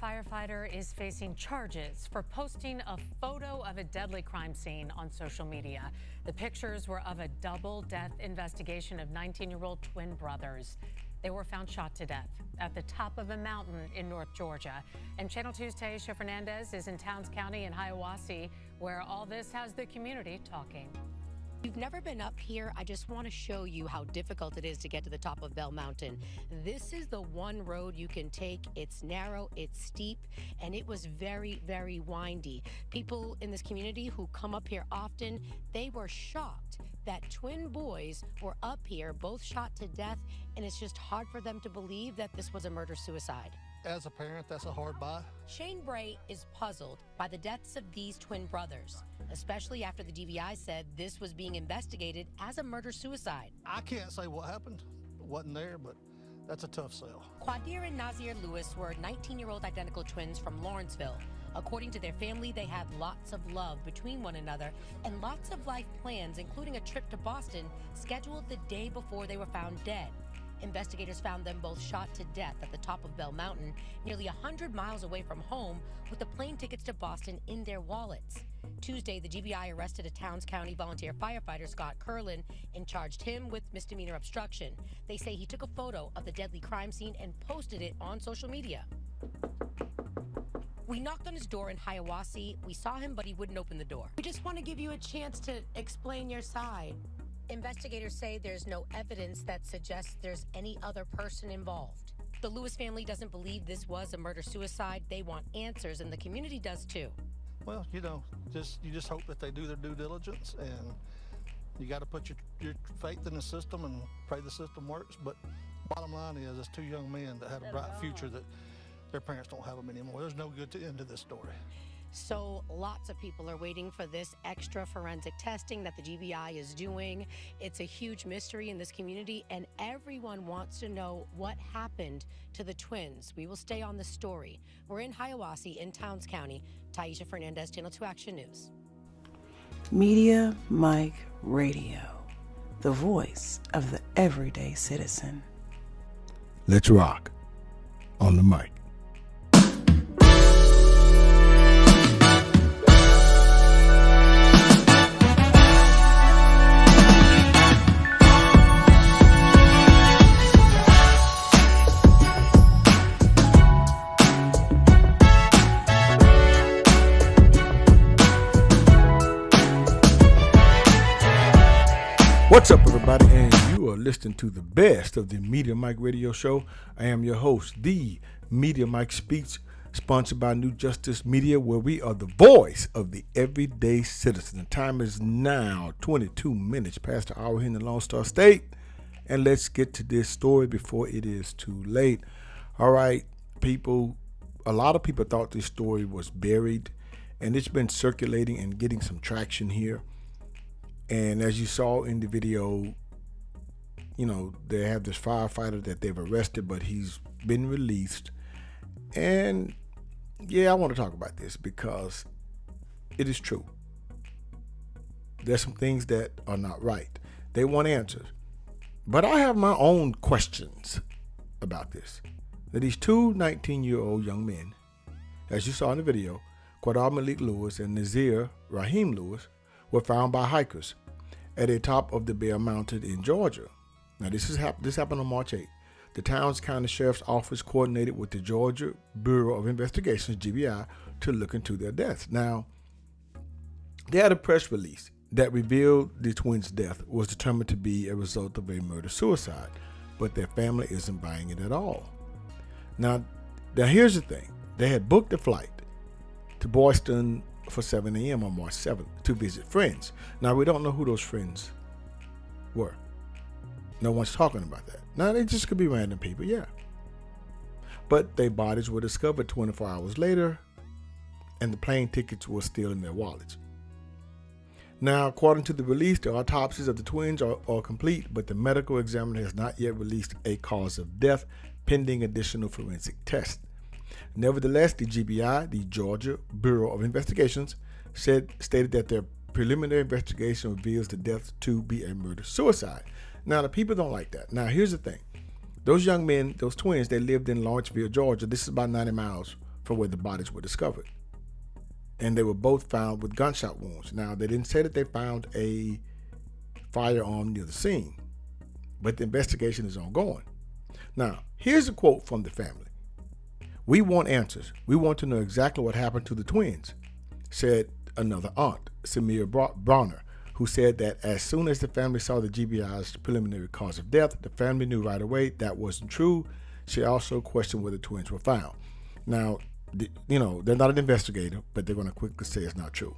firefighter is facing charges for posting a photo of a deadly crime scene on social media. The pictures were of a double death investigation of 19-year-old twin brothers. They were found shot to death at the top of a mountain in North Georgia. And Channel 2's Taisha Fernandez is in Towns County in Hiawassee, where all this has the community talking. If you've never been up here, I just want to show you how difficult it is to get to the top of Bell Mountain. This is the one road you can take. It's narrow, it's steep, and it was very, very windy. People in this community who come up here often, they were shocked that twin boys were up here, both shot to death, and it's just hard for them to believe that this was a murder-suicide. As a parent, that's a hard buy. Shane Bray is puzzled by the deaths of these twin brothers, especially after the DVI said this was being investigated as a murder-suicide. I can't say what happened. Wasn't there, but that's a tough sell. Quadir and Nazir Lewis were 19-year-old identical twins from Lawrenceville. According to their family, they had lots of love between one another and lots of life plans, including a trip to Boston scheduled the day before they were found dead. Investigators found them both shot to death at the top of Bell Mountain, nearly 100 miles away from home, with the plane tickets to Boston in their wallets. Tuesday, the GBI arrested a Towns County volunteer firefighter, Scott Curlin, and charged him with misdemeanor obstruction. They say he took a photo of the deadly crime scene and posted it on social media. We knocked on his door in Hiawassee. We saw him, but he wouldn't open the door. We just want to give you a chance to explain your side. Investigators say there's no evidence that suggests there's any other person involved. The Lewis family doesn't believe this was a murder-suicide. They want answers, and the community does too. Well, you just hope that they do their due diligence, and you got to put your faith in the system and pray the system works. But bottom line is, it's two young men that had a bright future that their parents don't have them anymore. There's no good end to this story. So lots of people are waiting for this extra forensic testing that the GBI is doing. It's a huge mystery in this community, and everyone wants to know what happened to the twins. We will stay on the story. We're in Hiawassee in Towns County. Taisha Fernandez, Channel 2 Action News. Media Mic Radio, the voice of the everyday citizen. Let's rock on the mic. What's up, everybody, and you are listening to the best of the Media Mic Radio Show. I am your host, the Media Mic Speaks, sponsored by New Justice Media, where we are the voice of the everyday citizen. The time is now 22 minutes past the hour here in the Lone Star State, and let's get to this story before it is too late. All right, people, a lot of people thought this story was buried, and it's been circulating and getting some traction here. And as you saw in the video, you know, they have this firefighter that they've arrested, but he's been released. And yeah, I want to talk about this because it is true. There's some things that are not right. They want answers. But I have my own questions about this. Now, these two 19-year-old young men, as you saw in the video, Quadir Malik Lewis and Nazir Rahim Lewis, were found by hikers at the top of the Bell Mountain in Georgia. Now, this happened on March 8th. The Towns County Sheriff's Office coordinated with the Georgia Bureau of Investigations, GBI, to look into their deaths. Now, they had a press release that revealed the twins' death was determined to be a result of a murder-suicide, but their family isn't buying it at all. Now here's the thing. They had booked a flight to Boston for 7 a.m. on March 7th to visit friends. Now, we don't know who those friends were. No one's talking about that. Now, they just could be random people, yeah. But their bodies were discovered 24 hours later, and the plane tickets were still in their wallets. Now, according to the release, the autopsies of the twins are complete, but the medical examiner has not yet released a cause of death, pending additional forensic tests. Nevertheless, the GBI, the Georgia Bureau of Investigations, stated that their preliminary investigation reveals the death to be a murder-suicide. Now, the people don't like that. Now, here's the thing. Those young men, those twins, they lived in Lawrenceville, Georgia. This is about 90 miles from where the bodies were discovered. And they were both found with gunshot wounds. Now, they didn't say that they found a firearm near the scene, but the investigation is ongoing. Now, here's a quote from the family. "We want answers. We want to know exactly what happened to the twins," said another aunt, Samir Bronner, who said that as soon as the family saw the GBI's preliminary cause of death, the family knew right away that wasn't true. She also questioned where the twins were found. Now, they're not an investigator, but they're going to quickly say it's not true.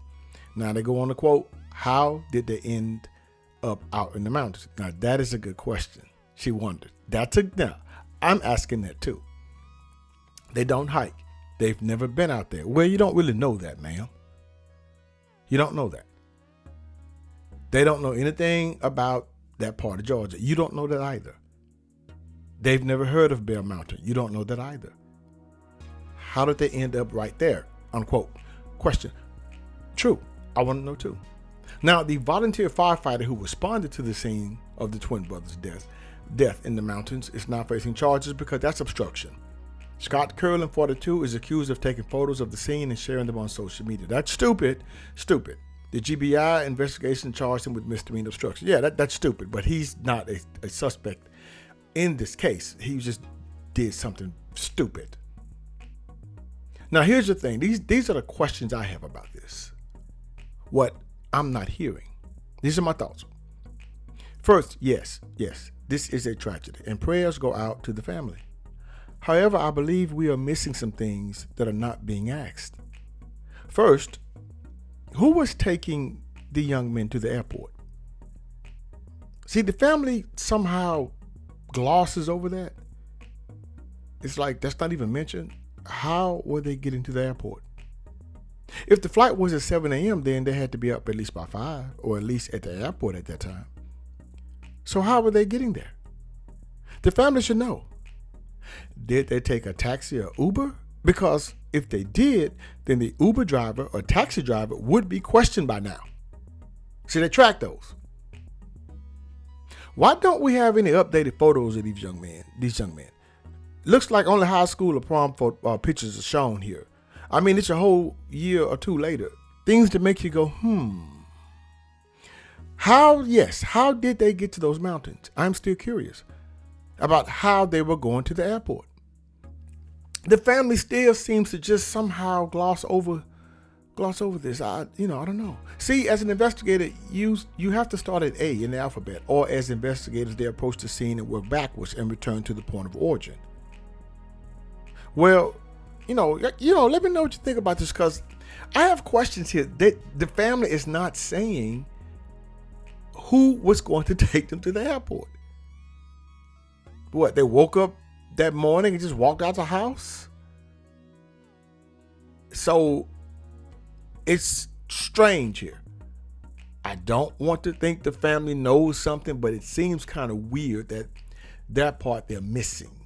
Now, they go on to quote, "How did they end up out in the mountains?" Now, that is a good question. She wondered. Now, I'm asking that too. They don't hike. They've never been out there. Well, you don't really know that, ma'am. You don't know that. They don't know anything about that part of Georgia. You don't know that either. They've never heard of Bear Mountain. You don't know that either. How did they end up right there? Unquote. Question. True. I want to know too. Now, the volunteer firefighter who responded to the scene of the twin brothers' death in the mountains is now facing charges because that's obstruction. Scott Curlin, 42, is accused of taking photos of the scene and sharing them on social media. That's stupid. Stupid. The GBI investigation charged him with misdemeanor obstruction. Yeah, that's stupid, but he's not a suspect in this case. He just did something stupid. Now, here's the thing. These are the questions I have about this. What I'm not hearing. These are my thoughts. First, yes, this is a tragedy, and prayers go out to the family. However, I believe we are missing some things that are not being asked. First, who was taking the young men to the airport? See, the family somehow glosses over that. It's like that's not even mentioned. How were they getting to the airport? If the flight was at 7 a.m., then they had to be up at least by 5, or at least at the airport at that time. So how were they getting there? The family should know. Did they take a taxi or Uber? Because if they did, then the Uber driver or taxi driver would be questioned by now. See, they track those. Why don't we have any updated photos of these young men? Looks like only high school or prom pictures are shown here. I mean, it's a whole year or two later. Things that make you go, How did they get to those mountains? I'm still curious about how they were going to the airport. The family still seems to just somehow gloss over this. I don't know. See, as an investigator, you have to start at A in the alphabet, or as investigators, they approach the scene and work backwards and return to the point of origin. Well, let me know what you think about this, because I have questions here. The family is not saying who was going to take them to the airport. What, they woke up that morning and just walked out the house? So it's strange here. I don't want to think the family knows something, but it seems kind of weird that part they're missing.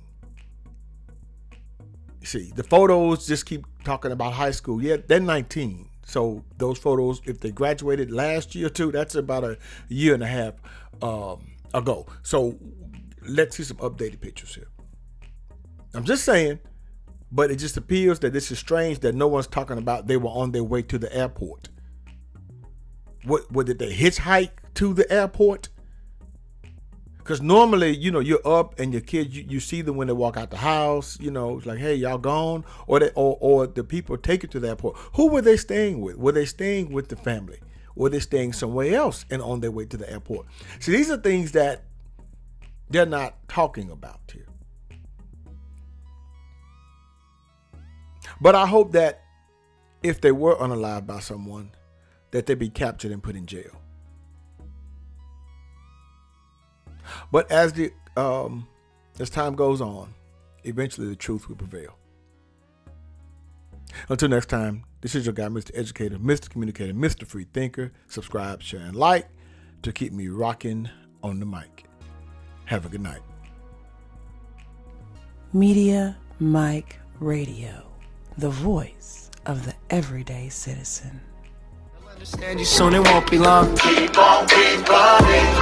See, the photos just keep talking about high school. Yeah, they're 19. So those photos, if they graduated last year too, that's about a year and a half ago. So let's see some updated pictures here. I'm just saying, but it just appears that this is strange that no one's talking about they were on their way to the airport. What did they hitchhike to the airport? Because normally, you're up and your kids, you see them when they walk out the house, it's like, hey, y'all gone? Or the people take you to the airport. Who were they staying with? Were they staying with the family? Were they staying somewhere else and on their way to the airport? See, these are things that they're not talking about here. But I hope that if they were unalived by someone, that they be captured and put in jail. But as time goes on, eventually the truth will prevail. Until next time, this is your guy, Mr. Educator, Mr. Communicator, Mr. Free Thinker. Subscribe, share, and like to keep me rocking on the mic. Have a good night. Media Mike Radio, the voice of the everyday citizen. Understand you soon, it won't be long. Keep on, keep running.